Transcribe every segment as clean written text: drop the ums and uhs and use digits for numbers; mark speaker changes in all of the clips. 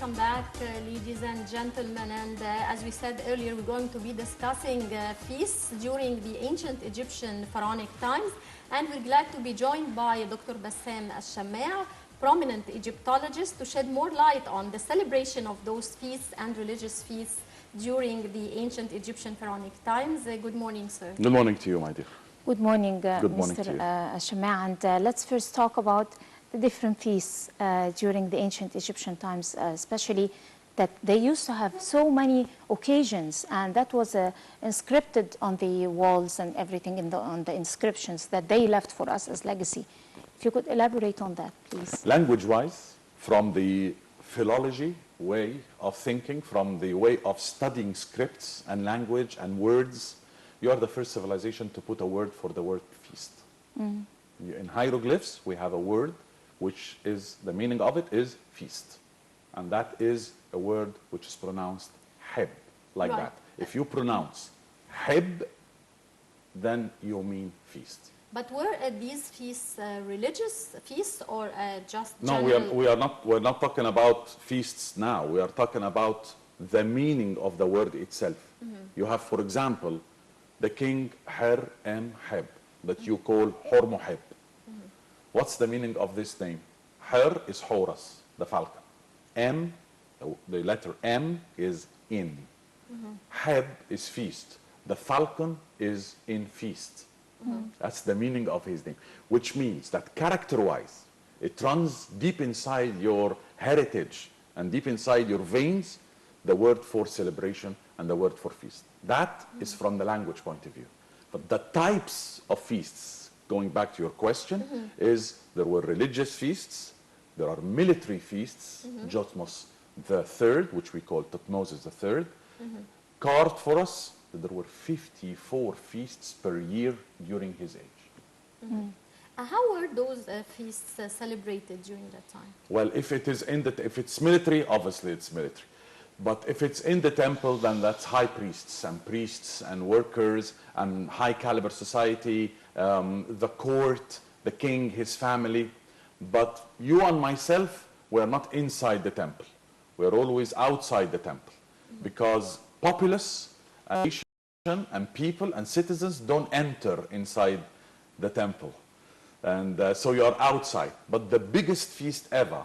Speaker 1: welcome back, ladies and gentlemen. And as we said earlier, we're going to be discussing feasts during the ancient Egyptian pharaonic times. And we're glad to be joined by Dr. Bassam Shammaa, prominent Egyptologist, to shed more light on the celebration of those feasts and religious feasts during the ancient Egyptian pharaonic times. Good morning, sir.
Speaker 2: Good morning to you, my dear.
Speaker 3: Good morning,
Speaker 2: morning
Speaker 3: Mr. Shammaa. And let's first talk about the different feasts during the ancient Egyptian times, especially that they used to have so many occasions, and that was inscripted on the walls and everything on the inscriptions that they left for us as legacy. If you could elaborate on that, please.
Speaker 2: Language-wise, from the philology way of thinking, from the way of studying scripts and language and words, you are the first civilization to put a word for the word feast. Mm. In hieroglyphs, we have a word which is, the meaning of it is feast. And that is a word which is pronounced heb, like
Speaker 1: right.
Speaker 2: that. If you pronounce heb, then you mean feast.
Speaker 1: But were these feasts religious feasts or just
Speaker 2: no,
Speaker 1: general?
Speaker 2: we're not talking about feasts now. We are talking about the meaning of the word itself. Mm-hmm. You have, for example, the king Her Em Heb, that you call Hormoheb. Mm-hmm. What's the meaning of this name? Her is Horus, the falcon. M, the letter M is in. Mm-hmm. Heb is feast. The falcon is in feast. Mm-hmm. That's the meaning of his name, which means that character-wise, it runs deep inside your heritage and deep inside your veins, the word for celebration and the word for feast. That is from the language point of view. But the types of feasts, going back to your question, is there were religious feasts, there are military feasts, Jotmos III, which we call Thutmose III, carved for us that there were 54 feasts per year during his age.
Speaker 1: How were those feasts celebrated during that time?
Speaker 2: Well, if it's military, obviously it's military. But if it's in the temple, then that's high priests and workers and high caliber society, the court, the king, his family. But you and myself, we're not inside the temple. We're always outside the temple because populace and people and citizens don't enter inside the temple. And so you are outside. But the biggest feast ever,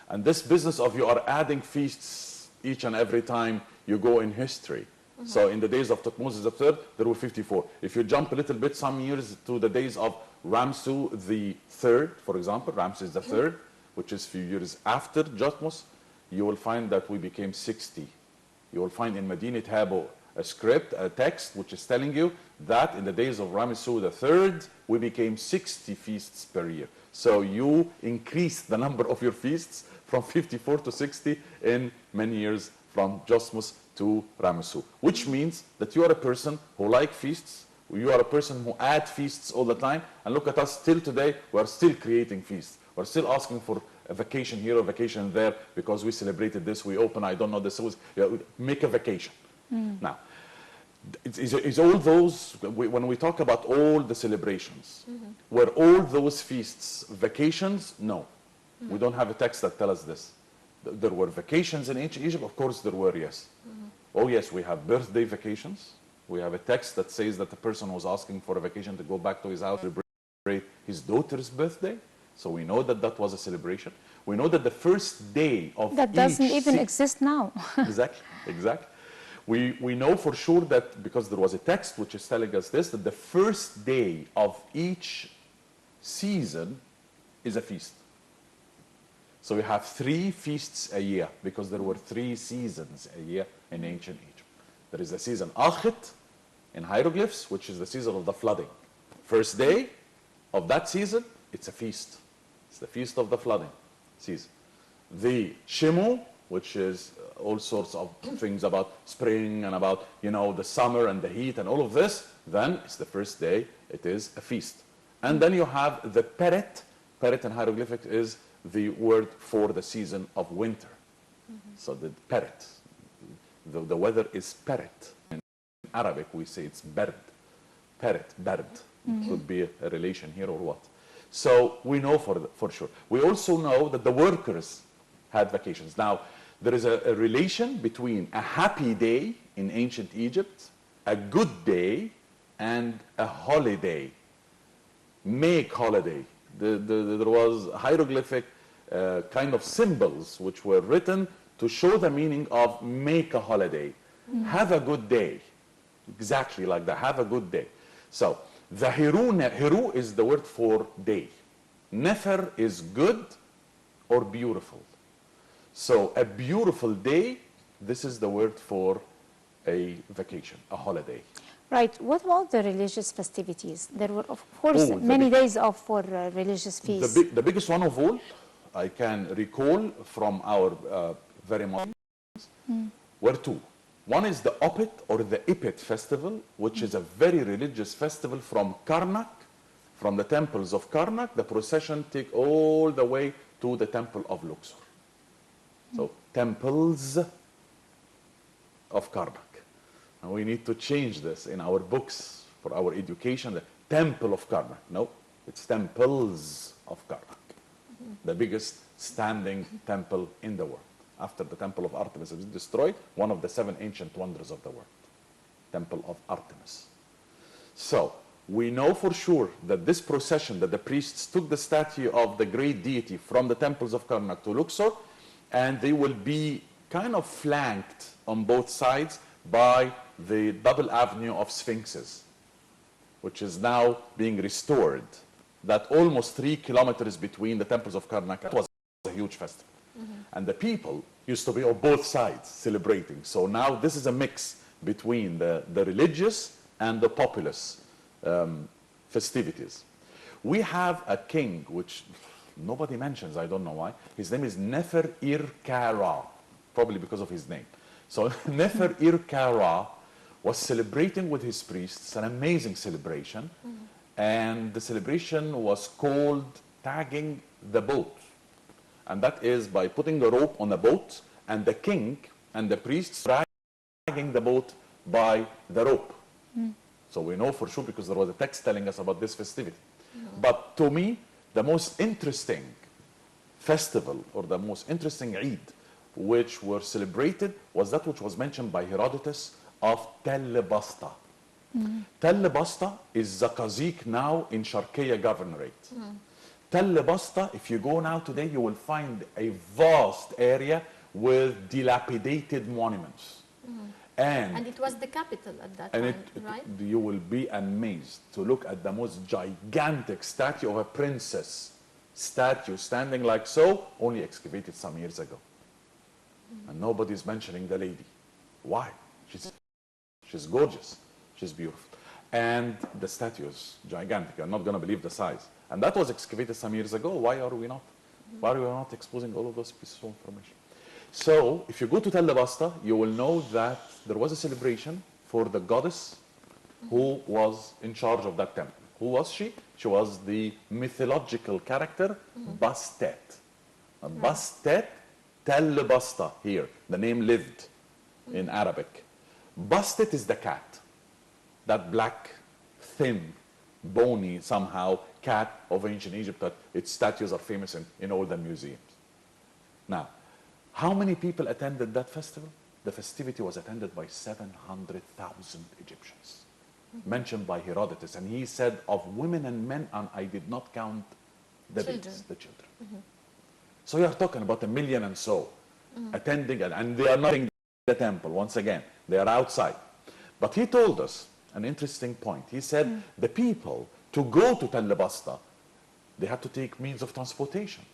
Speaker 2: and this business of you are adding feasts each and every time you go in history. So in the days of Thutmose III, there were 54. If you jump a little bit some years to the days of Ramses III, for example, Ramses III, which is a few years after Jotmos, you will find that we became 60. You will find in Medinat Habo a script, a text, which is telling you that in the days of Ramses III, we became 60 feasts per year. So you increased the number of your feasts from 54 to 60 in many years from Jotmos to Ramessu, which means that you are a person who likes feasts, you are a person who adds feasts all the time, and look at us still today, we are still creating feasts. We're still asking for a vacation here or vacation there because we celebrated this, we open, I don't know, this was, make a vacation. Now, is all those, when we talk about all the celebrations, were all those feasts vacations? No. We don't have a text that tells us this. There were vacations in ancient Egypt? Of course there were, yes. Oh yes, we have birthday vacations. We have a text that says that the person was asking for a vacation to go back to his house to celebrate his daughter's birthday. So we know that that was a celebration. We know that the first day of
Speaker 3: that doesn't even exist now.
Speaker 2: Exactly. We know for sure that, because there was a text which is telling us this, that the first day of each season is a feast. So we have 3 feasts a year because there were 3 seasons a year in ancient Egypt. There is the season Akhet in hieroglyphs, which is the season of the flooding. First day of that season, it's a feast. It's the feast of the flooding season. The Shimu, which is all sorts of things about spring and about, the summer and the heat and all of this, then it's the first day, it is a feast. And then you have the Peret. Peret in hieroglyphic is the word for the season of winter. So the Peret, the weather is Peret. In Arabic we say it's Berd. Peret, Berd. Could be a relation here or what. So we know for sure. We also know that the workers had vacations. Now, there is a relation between a happy day in ancient Egypt, a good day, and a holiday. Make holiday. There was hieroglyphic kind of symbols which were written to show the meaning of make a holiday. Have a good day. Exactly like that. Have a good day. So the Hiru is the word for day. Nefer is good or beautiful. So a beautiful day, this is the word for a vacation, a holiday.
Speaker 3: Right. What about the religious festivities? There were, of course, many days off for religious feasts.
Speaker 2: The biggest one of all, I can recall from our very modern were two. One is the Opet or the Ipet festival, which is a very religious festival from Karnak, from the temples of Karnak. The procession take all the way to the temple of Luxor. So temples of Karnak. And we need to change this in our books for our education. The temple of Karnak. No, it's temples of Karnak. The biggest standing temple in the world. After the temple of Artemis was destroyed, one of the 7 ancient wonders of the world. Temple of Artemis. So we know for sure that this procession, that the priests took the statue of the great deity from the temples of Karnak to Luxor, and they will be kind of flanked on both sides by the double avenue of sphinxes, which is now being restored. That almost 3 kilometers between the temples of Karnak, that was a huge festival. And the people used to be on both sides celebrating. So now this is a mix between the religious and the populous festivities. We have a king, which nobody mentions, I don't know why. His name is Nefer-ir-Ka-Ra, probably because of his name. So Nefer-ir-Ka-Ra was celebrating with his priests, an amazing celebration. And the celebration was called tagging the boat. And that is by putting a rope on a boat, and the king and the priests dragging the boat by the rope. So we know for sure because there was a text telling us about this festivity. But to me, the most interesting festival or the most interesting Eid which were celebrated was that which was mentioned by Herodotus of Tel Basta. Tel Basta is Zakazik now in Sharqiya Governorate. Tel Basta, if you go now today, you will find a vast area with dilapidated monuments.
Speaker 1: And it was the capital at that time, right?
Speaker 2: You will be amazed to look at the most gigantic statue of a princess statue standing like so, only excavated some years ago. And nobody's mentioning the lady. Why? She's gorgeous. She's beautiful. And the statue is gigantic. You're not going to believe the size. And that was excavated some years ago. Why are we not? Why are we not exposing all of those pieces of information? So, if you go to Tel Basta, you will know that there was a celebration for the goddess who was in charge of that temple. Who was she? She was the mythological character Bastet. Bastet, Tel Basta here. The name lived in Arabic. Bastet is the cat. That black, thin, bony, somehow, cat of ancient Egypt that its statues are famous in all the museums. Now, how many people attended that festival? The festivity was attended by 700,000 Egyptians, mentioned by Herodotus. And he said of women and men, and I did not count the babies, the children. So you are talking about 1 million and so attending, and they are not in the temple, once again. They are outside. But he told us an interesting point. He said the people, to go to Tel Basta, they had to take means of transportation.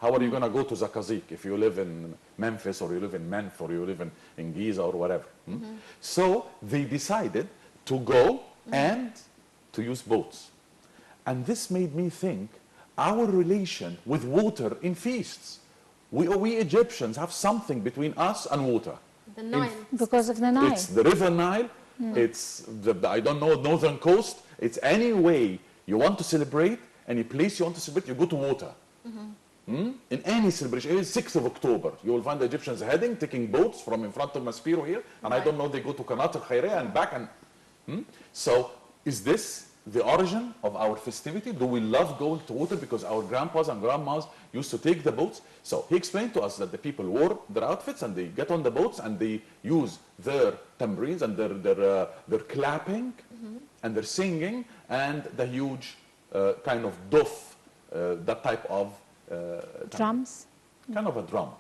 Speaker 2: How are you going to go to Zakazik if you live in Memphis or you live in Menf or you live in Giza or whatever? So they decided to go and to use boats. And this made me think our relation with water in feasts. We Egyptians have something between us and water.
Speaker 1: The Nile.
Speaker 3: Because of the Nile.
Speaker 2: It's the river Nile. It's the, I don't know, northern coast. It's any way you want to celebrate, any place you want to celebrate, you go to water. In any celebration, even 6th of October, you will find the Egyptians heading, taking boats from in front of Maspero here, and I don't know, they go to Qanat al-Khairiyah and back. And so is this the origin of our festivity? Do we love going to water because our grandpas and grandmas used to take the boats? So he explained to us that the people wore their outfits and they get on the boats and they use their tambourines and their clapping and their singing and the huge kind of duf, that type of
Speaker 3: Drums?
Speaker 2: kind of a drum,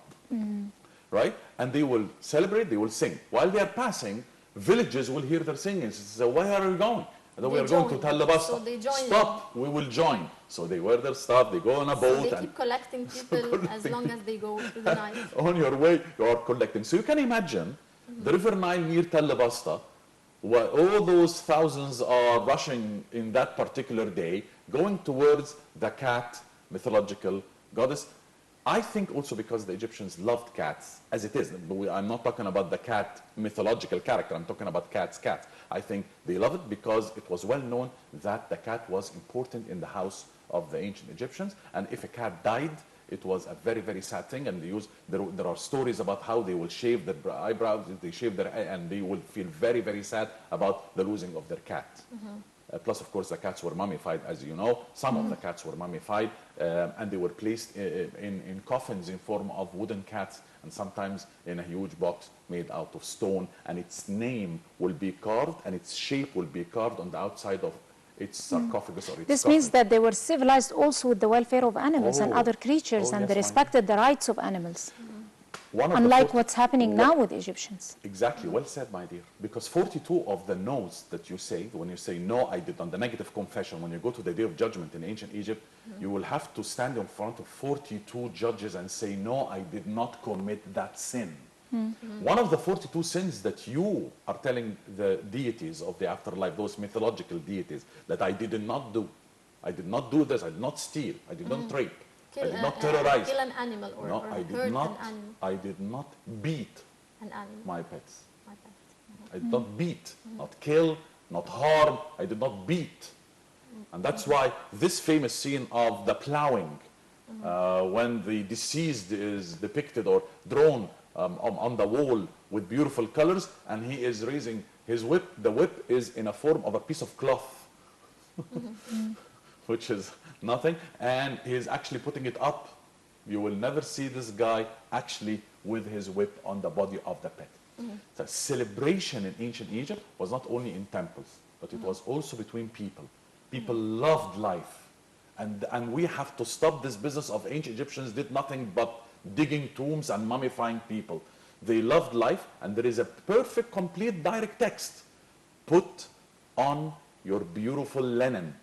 Speaker 2: right? And they will celebrate, they will sing. While they are passing, villages will hear their singing. So where are we going? And we are going to Tell Bassam.
Speaker 1: So they join.
Speaker 2: Stop, we will join. So they wear their stuff, they go on a boat.
Speaker 1: So they
Speaker 2: and
Speaker 1: keep collecting people as long as they go to the Nile.
Speaker 2: on your way, you are collecting. So you can imagine the River Nile near Tell Bassam, where all those thousands are rushing in that particular day, going towards the cat mythological goddess. I think also because the Egyptians loved cats, as it is. I'm not talking about the cat mythological character, I'm talking about cats. I think they love it because it was well known that the cat was important in the house of the ancient Egyptians, and if a cat died, it was a very, very sad thing, and there are stories about how they will shave their eyebrows, they shave their eye, and they will feel very, very sad about the losing of their cat. Plus, of course, the cats were mummified, as you know. Some of the cats were mummified, and they were placed in coffins in form of wooden cats, and sometimes in a huge box made out of stone, and its name will be carved, and its shape will be carved on the outside of its sarcophagus or its
Speaker 3: This
Speaker 2: coffin.
Speaker 3: means that they were civilized also with the welfare of animals and
Speaker 2: Oh.
Speaker 3: other creatures,
Speaker 2: Oh,
Speaker 3: and
Speaker 2: yes,
Speaker 3: they
Speaker 2: fine.
Speaker 3: respected the rights of animals,
Speaker 2: One of the
Speaker 3: unlike
Speaker 2: 40
Speaker 3: what's happening now with Egyptians.
Speaker 2: Exactly, well said, my dear. Because 42 of the no's that you say, when you say, no, I did not, the negative confession, when you go to the Day of Judgment in ancient Egypt, you will have to stand in front of 42 judges and say, no, I did not commit that sin. One of the 42 sins that you are telling the deities of the afterlife, those mythological deities, that I did not do. I did not do this, I did not steal, I did not rape, I did not terrorize.
Speaker 1: Kill an animal or,
Speaker 2: No,
Speaker 1: or
Speaker 2: I
Speaker 1: hurt
Speaker 2: did not.
Speaker 1: an animal.
Speaker 2: I did not beat
Speaker 1: An animal.
Speaker 2: my pets.
Speaker 1: My pet.
Speaker 2: I did not beat, not kill, not harm. I did not beat. And that's why this famous scene of the plowing, when the deceased is depicted or drawn on the wall with beautiful colors, and he is raising his whip. The whip is in a form of a piece of cloth, which is nothing, and he's actually putting it up. You will never see this guy actually with his whip on the body of the pet. The celebration in ancient Egypt was not only in temples, but it was also between people. People loved life. And we have to stop this business of ancient Egyptians did nothing but digging tombs and mummifying people. They loved life, and there is a perfect, complete, direct text. Put on your beautiful linen.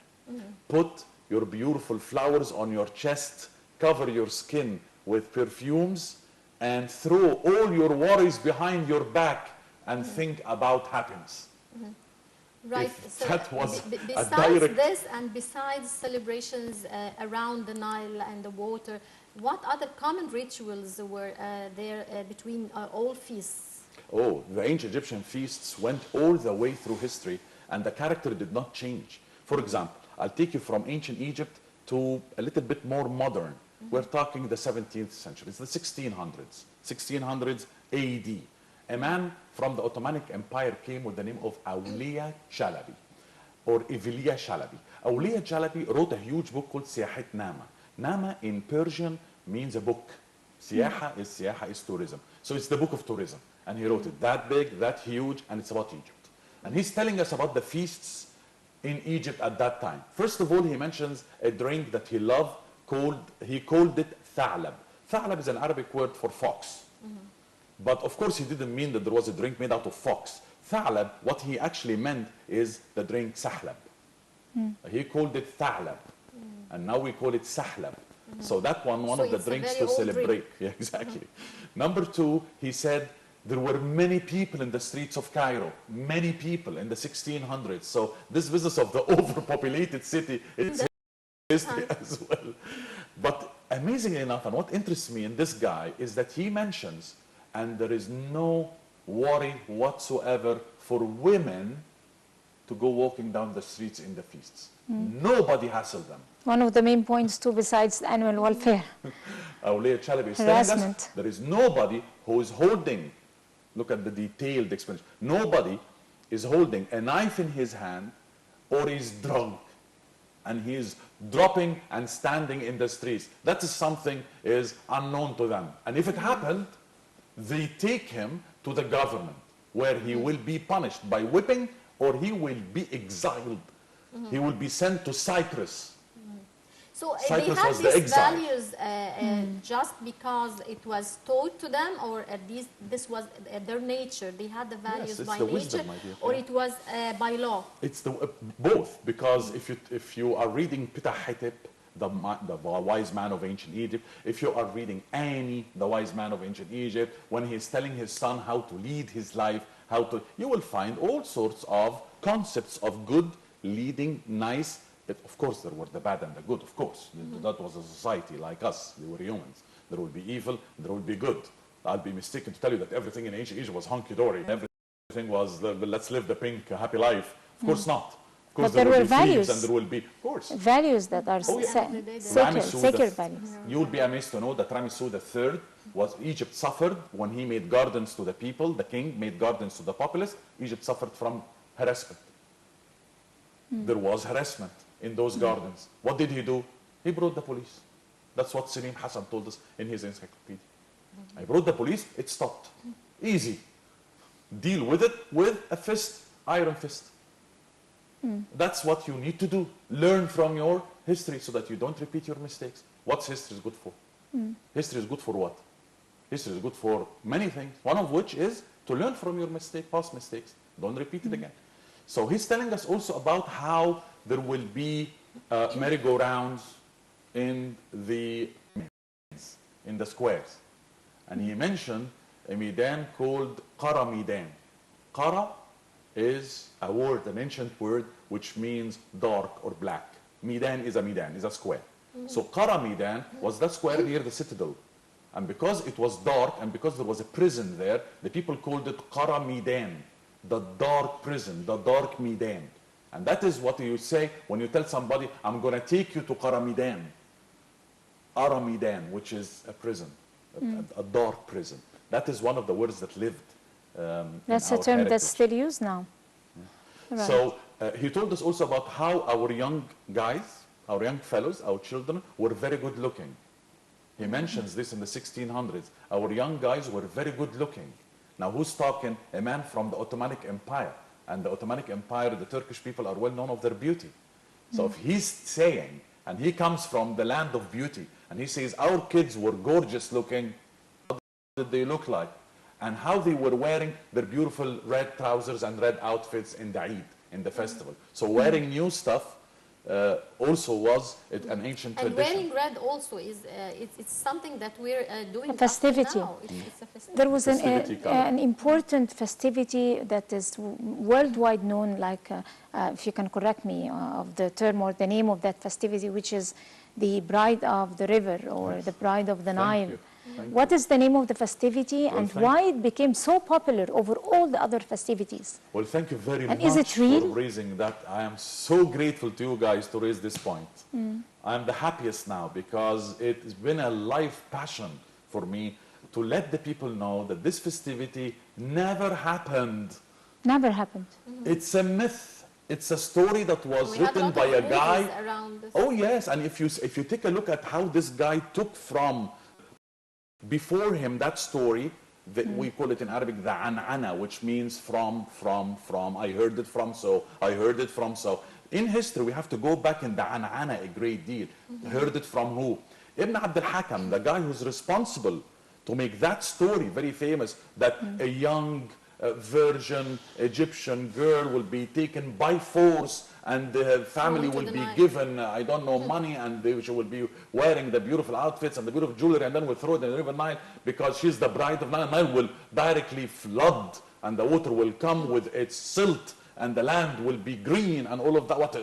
Speaker 2: Put your beautiful flowers on your chest. Cover your skin with perfumes, and throw all your worries behind your back and think about happiness.
Speaker 1: Right.
Speaker 2: If
Speaker 1: So
Speaker 2: that was a
Speaker 1: besides
Speaker 2: direct-
Speaker 1: this and besides celebrations around the Nile and the water, what other common rituals were there between all feasts?
Speaker 2: Oh, the ancient Egyptian feasts went all the way through history, and the character did not change. For example, I'll take you from ancient Egypt to a little bit more modern. We're talking the 17th century. It's the 1600s AD. A man from the Ottoman Empire came with the name of Awliya Chalabi, or Evliya Chalabi. Awliya Chalabi wrote a huge book called Siyahat Nama. Nama in Persian means a book. Siyaha is tourism. So it's the book of tourism. And he wrote it that big, that huge, and it's about Egypt. And he's telling us about the feasts in Egypt at that time. First of all, he mentions a drink that he loved, he called it Tha'lab. Tha'lab is an Arabic word for fox. But of course, he didn't mean that there was a drink made out of fox. Tha'lab, what he actually meant is the drink Sahlab. He called it Tha'lab. And now we call it Sahlab. So that one
Speaker 1: So
Speaker 2: of the
Speaker 1: it's a
Speaker 2: drinks
Speaker 1: very
Speaker 2: to
Speaker 1: old
Speaker 2: celebrate.
Speaker 1: drink.
Speaker 2: Yeah, exactly. Number two, he said there were many people in the streets of Cairo, many people in the 1600s. So this business of the overpopulated city, it's history as well. But amazingly enough, and what interests me in this guy is that he mentions, and there is no worry whatsoever for women to go walking down the streets in the feasts. Nobody hassled them.
Speaker 3: One of the main points too, besides animal welfare.
Speaker 2: Awliya Chalabi is telling us
Speaker 3: Harassment.
Speaker 2: there is nobody who is holding, look at the detailed explanation, nobody is holding a knife in his hand or he's drunk and he's dropping and standing in the streets. That is something is unknown to them. And if it happened, they take him to the government where he will be punished by whipping or he will be exiled. He will be sent to Cyprus.
Speaker 1: So
Speaker 2: Cyprus
Speaker 1: they had
Speaker 2: was the
Speaker 1: these
Speaker 2: exile.
Speaker 1: values just because it was taught to them, or at least this was their nature? They had the values
Speaker 2: it's
Speaker 1: by
Speaker 2: the
Speaker 1: nature,
Speaker 2: wisdom, my dear.
Speaker 1: or it was by law?
Speaker 2: It's the both, because if you are reading Ptah Hatip, the wise man of ancient Egypt, if you are reading Ani, the wise man of ancient Egypt, when he is telling his son how to lead his life, you will find all sorts of concepts of good, leading, nice. Of course, there were the bad and the good, of course. That was a society like us. They were humans. There will be evil, there will be good. I'll be mistaken to tell you that everything in ancient Egypt was hunky-dory. Everything was, let's live the pink, happy life. Of course not. Of course,
Speaker 3: But there were values.
Speaker 2: And there will be, of course.
Speaker 3: Values that are sacred values.
Speaker 2: You will be amazed to know that Ramesses III Egypt suffered when he made gardens to the people, the king made gardens to the populace. Egypt suffered from harassment. There was harassment in those gardens. What did he do? He brought the police. That's what Salim Hassan told us in his encyclopedia. I brought the police, it stopped. Easy. Deal with it with a fist, iron fist. That's what you need to do. Learn from your history so that you don't repeat your mistakes. What's history is good for? History is good for what? History is good for many things, one of which is to learn from your past mistakes. Don't repeat it again. So he's telling us also about how there will be merry-go-rounds in the squares. And he mentioned a midan called Qara midan. Qara is a word, an ancient word, which means dark or black. Midan, is a square. So Qara midan was that square near the citadel. And because it was dark and because there was a prison there, the people called it Qara midan, the dark prison, the dark midan. And that is what you say when you tell somebody, I'm going to take you to Qara midan. Qara midan, which is a prison, a dark prison. That is one of the words that lived.
Speaker 3: That's a term that's still used now.
Speaker 2: Right. So he told us also about how our young guys, our young fellows, our children were very good looking. He mentions this in the 1600s. Our young guys were very good looking. Now who's talking? A man from the Ottoman Empire. And the Ottoman Empire, the Turkish people are well known of their beauty. So if he's saying, and he comes from the land of beauty, and he says our kids were gorgeous looking, what did they look like? And how they were wearing their beautiful red trousers and red outfits in the Eid, in the festival. So wearing new stuff also was an ancient tradition.
Speaker 1: And wearing red also is it's something that we're doing
Speaker 3: a festivity.
Speaker 1: now. It's a festivity.
Speaker 3: There was an important festivity that is worldwide known, like if you can correct me of the term or the name of that festivity, which is the Bride of the River or the Bride of the Nile. What is the name of the festivity and why it became so popular over all the other festivities?
Speaker 2: Well, thank you very much
Speaker 3: is it real?
Speaker 2: for raising that. I am so grateful to you guys to raise this point. I am the happiest now because it's been a life passion for me to let the people know that this festivity never happened.
Speaker 3: Never happened.
Speaker 2: It's a myth. It's a story that was written by a guy. Oh yes, and if you take a look at how this guy took from before him that story, that we call it in Arabic the an'ana, which means from, I heard it from so, I heard it from so. In history, we have to go back in the an'ana a great deal. Heard it from who? Ibn Abd al-Hakam, the guy who's responsible to make that story very famous, that a young virgin Egyptian girl will be taken by force and the family will be given, I don't know, money, and she will be wearing the beautiful outfits and the beautiful jewelry, and then we'll throw it in the river Nile because she's the bride of Nile. Nile will directly flood and the water will come with its silt and the land will be green and all of that.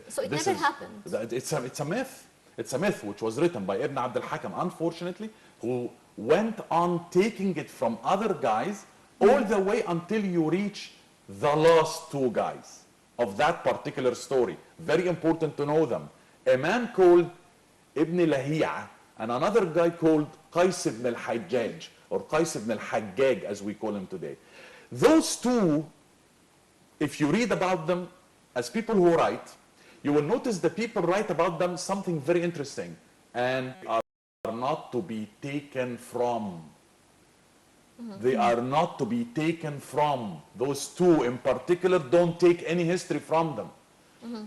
Speaker 1: So it never happened.
Speaker 2: It's a myth. It's a myth which was written by Ibn Abd al-Hakam, unfortunately, who went on taking it from other guys all the way until you reach the last two guys of that particular story. Very important to know them. A man called Ibn Lahi'a and another guy called Qais ibn al-Hajjaj, or Qais ibn al-Hajjaj as we call him today. Those two, if you read about them, as people who write, you will notice the people write about them something very interesting, and are not to be taken from. They are not to be taken from. Those two in particular don't take any history from them.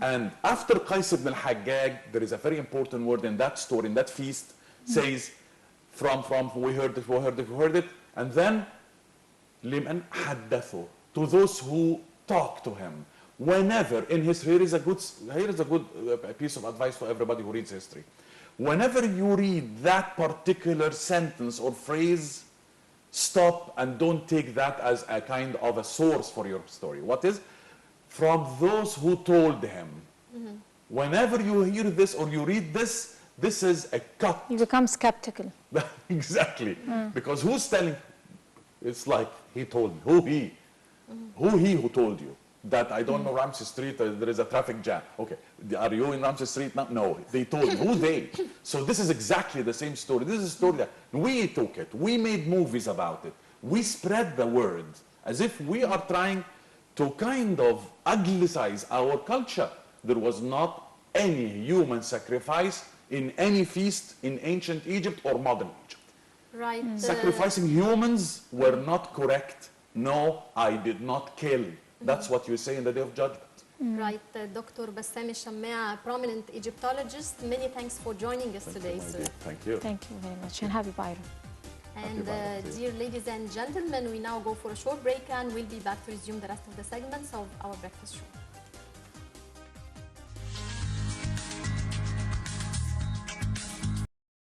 Speaker 2: And after Qais ibn al-Hajjaj, there is a very important word in that story, in that feast, says, from, we heard it, we heard it, we heard it, and then, liman haddathu, to those who talk to him. Whenever in history, here is a good piece of advice for everybody who reads history. Whenever you read that particular sentence or phrase, stop and don't take that as a kind of a source for your story. What is? From those who told him. Whenever you hear this or you read this, this is a cut.
Speaker 3: You become skeptical.
Speaker 2: Exactly. Because who's telling? It's like he told me. Who he? Who he who told you? That I don't know Ramsey Street, there is a traffic jam. Okay, are you in Ramsey Street now? No, they told me. Who they? So this is exactly the same story. This is a story that we took it. We made movies about it. We spread the word as if we are trying to kind of uglicize our culture. There was not any human sacrifice in any feast in ancient Egypt or modern Egypt.
Speaker 1: Right.
Speaker 2: Sacrificing humans were not correct. No, I did not kill. That's what you say in the Day of Judgment.
Speaker 1: Right. Dr. Bassam Shammaa, a prominent Egyptologist, many thanks for joining us today, sir.
Speaker 2: Thank you.
Speaker 3: Thank you very much, and happy Byron.
Speaker 1: And dear ladies and gentlemen, we now go for a short break and we'll be back to resume the rest of the segments of our breakfast show.